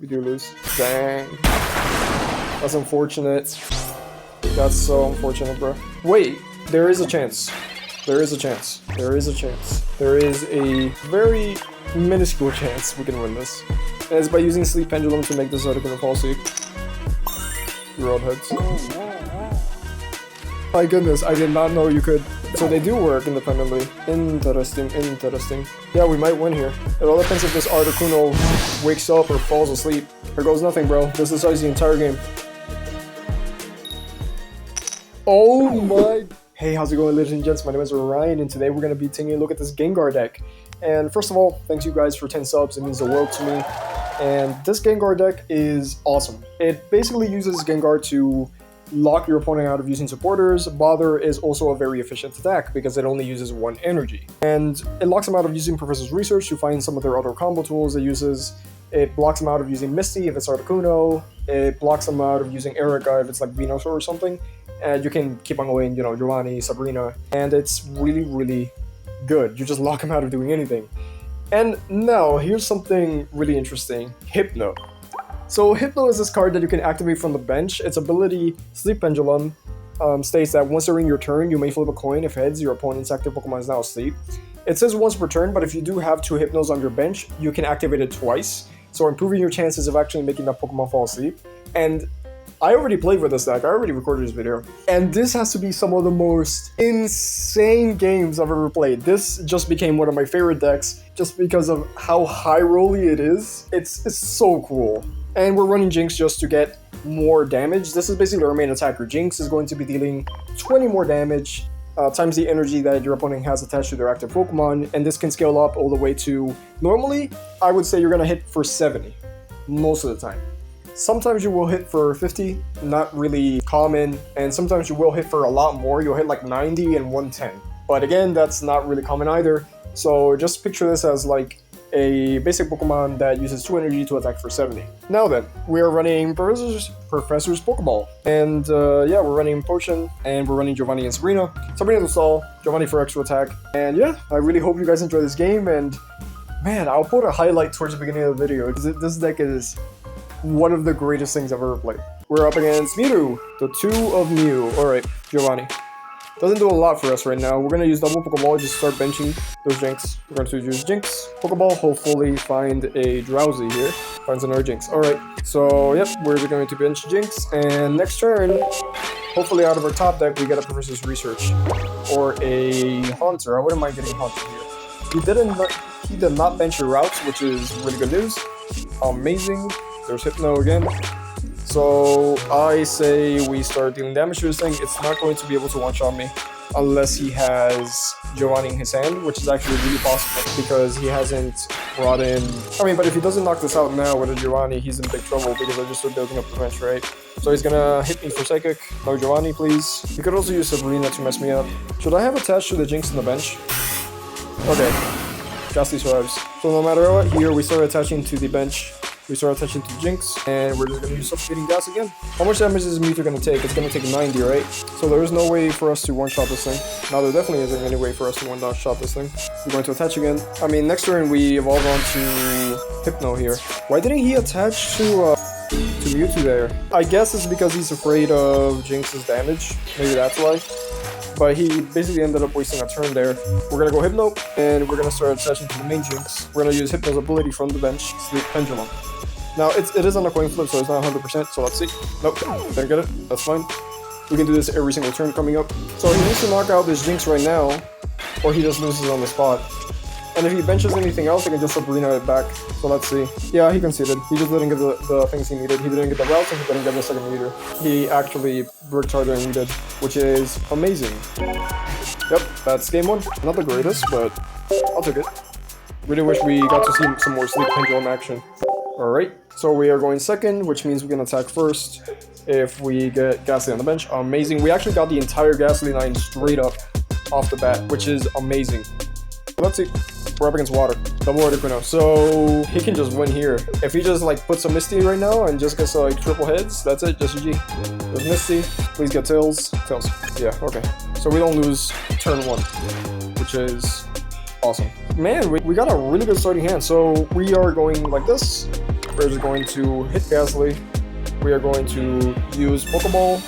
We do lose. Dang. That's unfortunate. That's so unfortunate, bro. Wait, there is a chance. There is a chance. There is a chance. There is a very minuscule chance we can win this. And it's by using Sleep Pendulum to make this Articuno fall asleep. Road heads. My goodness, I did not know you could. So they do work independently. Interesting, interesting. Yeah, we might win here. It all depends if this Articuno wakes up or falls asleep. Here goes nothing, bro. This decides the entire game. Oh my... Hey, how's it going, ladies and gents? My name is Ryan, and today we're going to be taking a look at this Gengar deck. And first of all, thanks you guys for 10 subs. It means the world to me. And this Gengar deck is awesome. It basically uses Gengar to lock your opponent out of using supporters. Bother is also a very efficient attack because it only uses 1 energy. And it locks him out of using Professor's Research to find some of their other combo tools it uses. It blocks him out of using Misty if it's Articuno. It blocks him out of using Erica if it's like Venusaur or something. And you can keep on going, you know, Giovanni, Sabrina. And it's really, really good. You just lock him out of doing anything. And now, here's something really interesting. Hipno. So Hipno is this card that you can activate from the bench. Its ability, Sleep Pendulum, states that once during your turn, you may flip a coin. If heads, your opponent's active Pokemon is now asleep. It says once per turn, but if you do have 2 Hypnos on your bench, you can activate it twice. So improving your chances of actually making that Pokemon fall asleep. And I already played with this deck, I already recorded this video. And this has to be some of the most insane games I've ever played. This just became one of my favorite decks just because of how high rolly it is. It's so cool. And we're running Jinx just to get more damage. This is basically our main attacker. Jinx is going to be dealing 20 more damage times the energy that your opponent has attached to their active Pokemon. And this can scale up all the way to, normally, I would say you're gonna hit for 70, most of the time. Sometimes you will hit for 50, not really common, and sometimes you will hit for a lot more. You'll hit like 90 and 110. But again, that's not really common either. So just picture this as like a basic Pokemon that uses 2 energy to attack for 70. Now then, we are running Professor's Pokeball. And yeah, we're running Potion, and we're running Giovanni and Sabrina. Sabrina to stall, Giovanni for extra attack. And yeah, I really hope you guys enjoy this game, and man, I'll put a highlight towards the beginning of the video, because this deck is one of the greatest things I've ever played. We're up against Mewtwo, the 2 of Mew. Alright, Giovanni. Doesn't do a lot for us right now. We're going to use double Pokeball, just start benching those Jinx. We're going to use Jinx, Pokeball, hopefully find a Drowsy here. Finds another Jinx. Alright, so yep, we're going to bench Jinx, and next turn, hopefully out of our top deck, we get a Professor's Research. Or a Haunter. I wouldn't mind getting Haunter here. He did not bench your routes, which is really good news. Amazing. There's Hipno again. So I say we start dealing damage to this thing. It's not going to be able to one-shot me unless he has Giovanni in his hand, which is actually really possible because he hasn't brought in... I mean, but if he doesn't knock this out now with a Giovanni, he's in big trouble because I just started building up the bench, right? So he's gonna hit me for Psychic. No Giovanni, please. He could also use Sabrina to mess me up. Should I have attached to the Jinx in the bench? Okay. Ghastly survives. So no matter what, here we start attaching to the bench. We start attaching to Jinx, and we're just going to use Suffocating Gas again. How much damage is Mewtwo going to take? It's going to take 90, right? So there is no way for us to one-shot this thing. Now there definitely isn't any way for us to one-shot this thing. We're going to attach again. I mean, next turn we evolve on to Hipno here. Why didn't he attach to Mewtwo there? I guess it's because he's afraid of Jinx's damage. Maybe that's why. But he basically ended up wasting a turn there. We're going to go Hipno, and we're going to start attaching to the main Jinx. We're going to use Hipno's ability from the bench, Sleep Pendulum. Now, it is on a coin flip, so it's not 100%, so let's see. Nope, didn't get it. That's fine. We can do this every single turn coming up. So he needs to knock out this Jinx right now, or he just loses on the spot. And if he benches anything else, he can just Sabrina it back. So let's see. Yeah, he conceded. He just didn't get the things he needed. He didn't get the routes, and he didn't get the second meter. He actually worked harder than we did, which is amazing. Yep, that's game 1. Not the greatest, but I'll take it. Really wish we got to see some more Sleep Pendulum action. Alright, so we are going second, which means we can attack first if we get Ghastly on the bench. Amazing. We actually got the entire Ghastly line straight up off the bat, which is amazing. Let's see. We're up against Water. Double Articuno. So he can just win here. If he just like puts a Misty right now and just gets like triple heads, that's it. Just GG. There's Misty. Please get Tails. Tails. Yeah, okay. So we don't lose turn 1, which is awesome. Man, we got a really good starting hand. So we are going like this. we're just going to hit Ghastly. We are going to use Pokeball,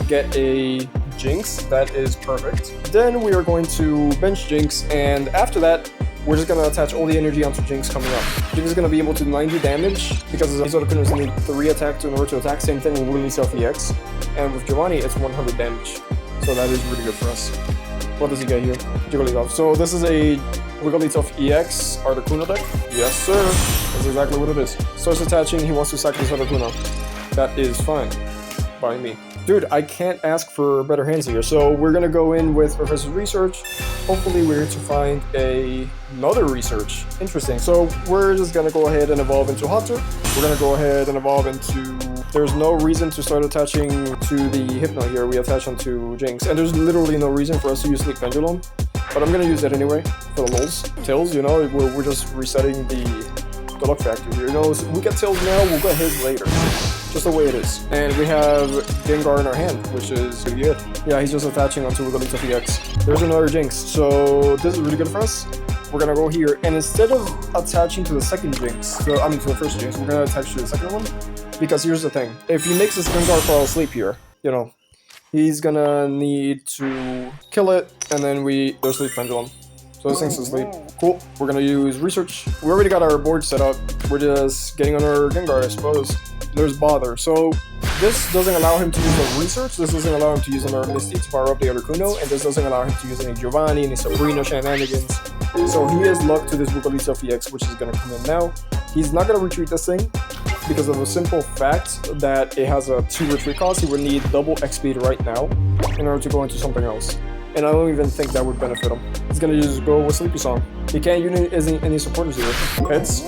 get a Jinx, that is perfect. Then we are going to bench Jinx, and after that, we're just going to attach all the energy onto Jinx coming up. Jinx is going to be able to 90 damage, because these Articunos need 3 attack in order to attack, same thing with Wigglytuff EX. And with Giovanni, it's 100 damage. So that is really good for us. What does he get here? Jigglypuff. So this is a Wigglytuff EX Articuno deck. Yes, sir. That's exactly what it is. Starts attaching, he wants to sack this Articuno. That is fine by me. Dude, I can't ask for better hands here. So we're gonna go in with Professor's Research. Hopefully we're to find another Research. Interesting. So we're just gonna go ahead and evolve into Hunter. We're gonna go ahead and evolve into... There's no reason to start attaching to the Hipno here. We attach onto Jinx. And there's literally no reason for us to use Sleep Pendulum. But I'm gonna use that anyway for the lulz. Tails, you know, we're just resetting the luck factor here. You know, so we get Tails now, we'll get his later. Just the way it is. And we have Gengar in our hand, which is pretty good. Yeah, he's just attaching onto Wigglytuff EX. There's another Jinx, so this is really good for us. We're gonna go here, and instead of attaching to the second Jinx, to the first Jinx, we're gonna attach to the second one. Because here's the thing, if he makes this Gengar fall asleep here, you know, he's gonna need to kill it, and then there's Sleep Pendulum. So this thing's asleep. Cool. We're gonna use Research. We already got our board set up. We're just getting on our Gengar, I suppose. There's Bother. So this doesn't allow him to use a Research. This doesn't allow him to use another Misty to power up the Articuno, and this doesn't allow him to use any Giovanni, any Sabrina shenanigans. So he is luck to this Wigglytuff EX, which is gonna come in now. He's not gonna retreat this thing because of the simple fact that it has a 2 retreat cost. He would need double XP right now in order to go into something else. And I don't even think that would benefit him. He's gonna just go with Sleepy Song. He can't use any supporters here. Heads.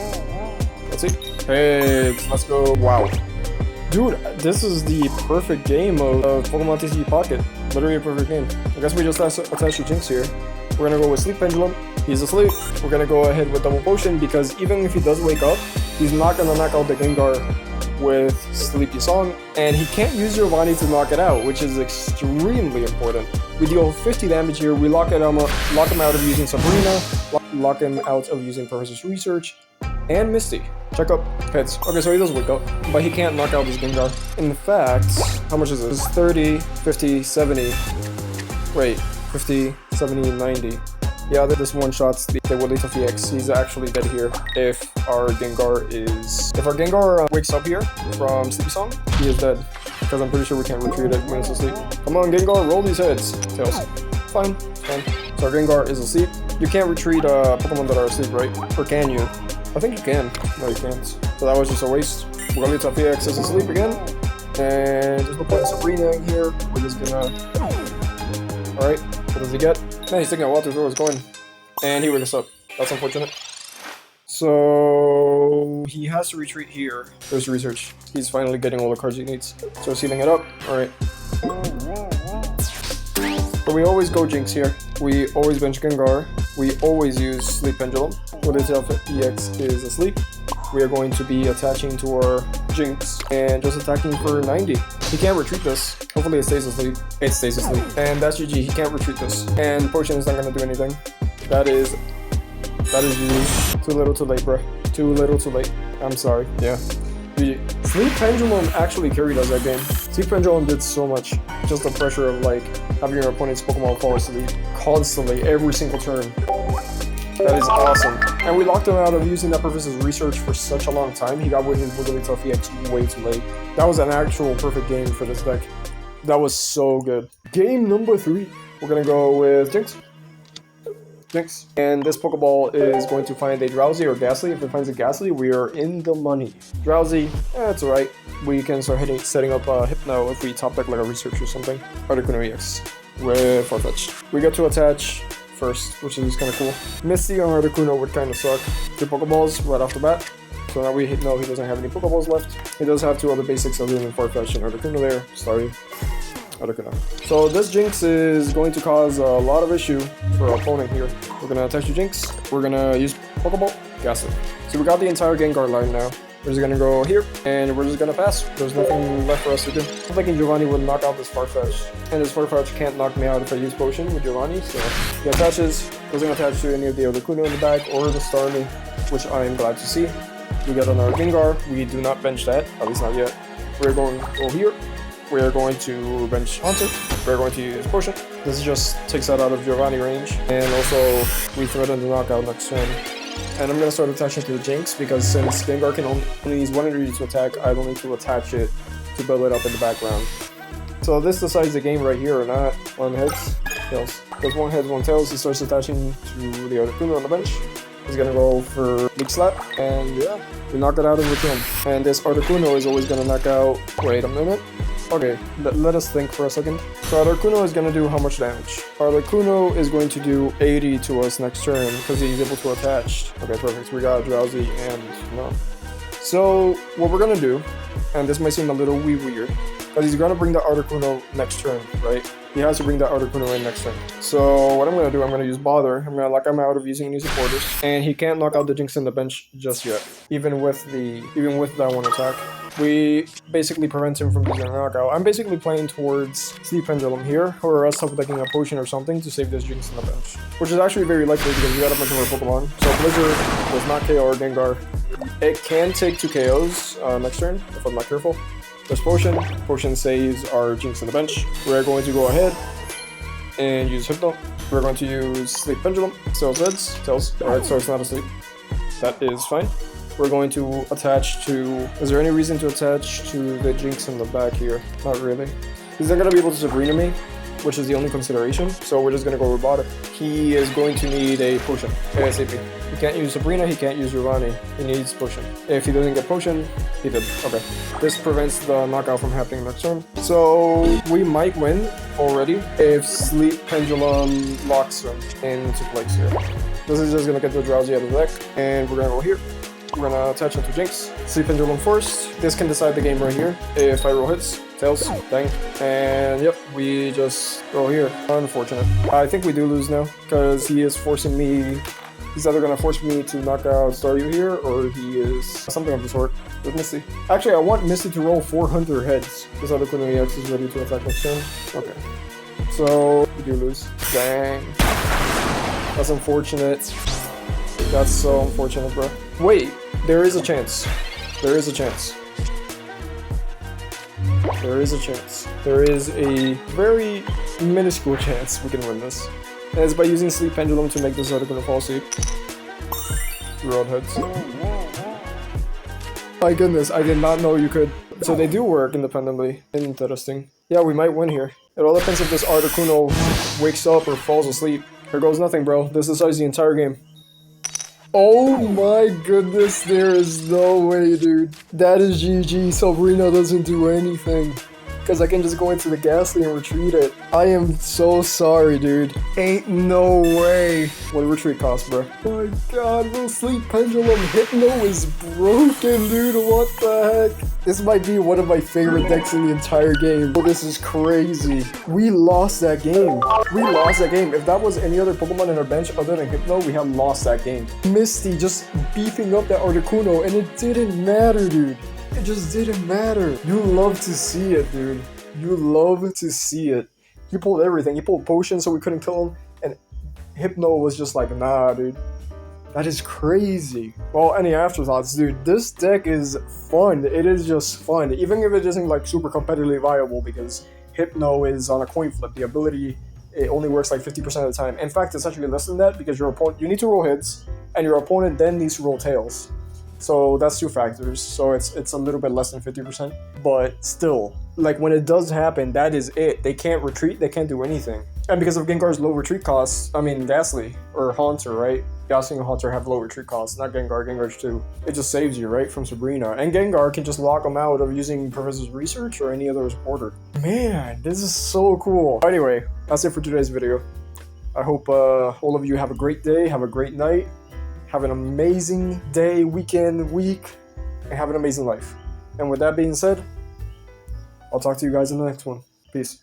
Let's see. Heads. Let's go. Wow. Dude, this is the perfect game of Pokemon TCG Pocket. Literally a perfect game. I guess we just attach the Jinx here. We're gonna go with Sleep Pendulum. He's asleep. We're gonna go ahead with Double Potion because even if he does wake up, he's not gonna knock out the Gengar with Sleepy Song, and he can't use Giovanni to knock it out, which is extremely important. We deal 50 damage here, we lock him out of using Sabrina, lock him out of using Professor's Research, and Misty. Check up Heads. Okay, so he does wake up, but he can't knock out this Gengar. In fact, how much is this? 30, 50, 70, wait, 50, 70, 90. Yeah, this one-shots the Wigglytuff EX. He's actually dead here if our Gengar wakes up here from Sleepy Song, he is dead. Because I'm pretty sure we can't retreat it when it's asleep. Come on, Gengar, roll these heads. Tails. Fine, fine. So our Gengar is asleep. You can't retreat Pokemon that are asleep, right? Or can you? I think you can. No, you can't. So that was just a waste. Wigglytuff EX is asleep again. And there's no point in Sabrina in here. We're just gonna... Alright, what does he get? Man, he's taking a while to throw his coin. And he wakes up. That's unfortunate. So he has to retreat here. There's Research. He's finally getting all the cards he needs. So sealing it up. Alright. But we always go Jinx here. We always bench Gengar. We always use Sleep Pendulum. Wigglytuff EX is asleep. We are going to be attaching to our Jinx and just attacking for 90. He can't retreat this. Hopefully it stays asleep. It stays asleep. And that's GG. He can't retreat this. And Potion is not going to do anything. That is GG. Too little too late, bruh. Too little too late. I'm sorry. Yeah. GG. Sleep Pendulum actually carried us that game. Sleep Pendulum did so much. Just the pressure of like having your opponent's Pokemon fall asleep constantly every single turn. That is awesome. And we locked him out of using that Professor's Research for such a long time. He got with his Wigglytuff EX way too late. That was an actual perfect game for this deck. That was so good. Game number 3. We're gonna go with Jinx. Jinx. And this Pokeball is going to find a Drowsy or Ghastly. If it finds a Ghastly, we are in the money. Drowsy, it's alright. We can start setting up a Hipno if we top deck like a Research or something. Articuno EX with Farfetch'd. We get to attach first, which is kind of cool. Misty on Articuno would kind of suck. 2 Pokeballs right off the bat. So now we know he doesn't have any Pokeballs left. He does have 2 other basics other than Farfetch'd and Articuno there. Sorry. Articuno. So this Jinx is going to cause a lot of issue for our opponent here. We're going to attach to Jinx. We're going to use Pokeball. Ghastly. So we got the entire Gengar line now. We're just gonna go here, and we're just gonna pass. There's nothing left for us to do. I'm thinking Giovanni would knock out this Farfetch'd, and this Farfetch'd can't knock me out if I use Potion with Giovanni, so he attaches. Doesn't attach to any of the other Kuno in the back or the Starmie, which I am glad to see. We got another Gengar. We do not bench that, at least not yet. We're going to go here. We're going to bench Haunter. We're going to use Potion. This just takes that out of Giovanni range. And also, we threaten the knockout next turn. And I'm going to start attaching to the Jinx, because since Gengar can only use one energy to attack, I don't need to attach it to build it up in the background. So this decides the game right here or not. One heads, tails. Because one heads, one tails, he starts attaching to the other Kuno on the bench. He's gonna go for Leak Slap, and yeah, we knock it out of the turn. And this Articuno is always gonna knock out. Wait a minute. Okay, let us think for a second. So Articuno is gonna do how much damage? Articuno is going to do 80 to us next turn because he's able to attach. Okay, perfect. We got Drowsy and no. So what we're gonna do, and this might seem a little weird, but he's gonna bring the Articuno next turn, right? He has to bring the Articuno in next turn. So what I'm gonna do, I'm gonna use Bother. I'm gonna lock him out of using any supporters, and he can't knock out the Jinx in the bench just yet, even with that one attack. We basically prevent him from using a knockout. I'm basically playing towards Sleep Pendulum here, or else taking a potion or something to save this Jinx in the bench, which is actually very likely because we got a bunch of our Pokemon. So Blizzard does not KO our Gengar. It can take 2 KOs next turn if I'm not careful. There's Potion. Potion saves our Jinx in the bench. We're going to go ahead and use Hipno. We're going to use Sleep Pendulum. Tails heads. Tails. Alright, so it's not asleep. That is fine. We're going to attach to... Is there any reason to attach to the Jinx in the back here? Not really. He's not going to be able to Sabrina me, which is the only consideration. So we're just going to go Robotic. He is going to need a Potion. ASAP. He can't use Sabrina, he can't use Giovanni. He needs Potion. If he doesn't get Potion, he did. Okay. This prevents the knockout from happening next turn. So we might win already if Sleep Pendulum locks him into place here. This is just going to get the Drowsy out of the deck. And we're going to go here. We're gonna attach it to Jinx. Sleep Pendulum first. This can decide the game right here. If I roll hits, tails, dang. And yep, we just go here. Unfortunate. I think we do lose now, because he is forcing me. He's either gonna force me to knock out Staryu here, or he is something of the sort with Misty. Actually, I want Misty to roll 400 heads. This other Queen EX is ready to attack next turn. Okay. So, we do lose. Dang. That's unfortunate. That's so unfortunate, bro. Wait, there is a chance. There is a chance. There is a chance. There is a very minuscule chance we can win this. And it's by using Sleep Pendulum to make this other gonna fall asleep. Road heads. My goodness, I did not know you could. So they do work independently. Interesting. Yeah, we might win here. It all depends if this Articuno wakes up or falls asleep. Here goes nothing, bro. This decides the entire game. Oh my goodness, there is no way, dude. That is GG. Sabrina doesn't do anything. Because I can just go into the Ghastly and retreat it. I am so sorry, dude. Ain't no way. What retreat cost, bro? Oh my god, bro. Sleep Pendulum Hypno is broken, dude. What the heck? This might be one of my favorite decks in the entire game. Oh, this is crazy. We lost that game. We lost that game. If that was any other Pokemon in our bench other than Hypno, we had lost that game. Misty just beefing up that Articuno, and it didn't matter, dude. It just didn't matter. You love to see it, dude. You love to see it. He pulled everything. He pulled Potion so we couldn't kill him, and Hypno was just like, nah, dude. That is crazy. Well, any afterthoughts, dude? This deck is fun. It is just fun. Even if it isn't like super competitively viable, because Hypno is on a coin flip. The ability, it only works like 50% of the time. In fact, it's actually less than that, because your opponent, you need to roll hits, and your opponent then needs to roll tails. So that's 2 factors. So it's a little bit less than 50%. But still, like when it does happen, that is it. They can't retreat, they can't do anything. And because of Gengar's low retreat costs, I mean Ghastly or Haunter, right? Ghastly and Haunter have low retreat costs, not Gengar. Gengar's too. It just saves you, right, from Sabrina. And Gengar can just lock them out of using Professor's Research or any other supporter. Man, this is so cool. Anyway, that's it for today's video. I hope all of you have a great day, have a great night. Have an amazing day, weekend, week, and have an amazing life. And with that being said, I'll talk to you guys in the next one. Peace.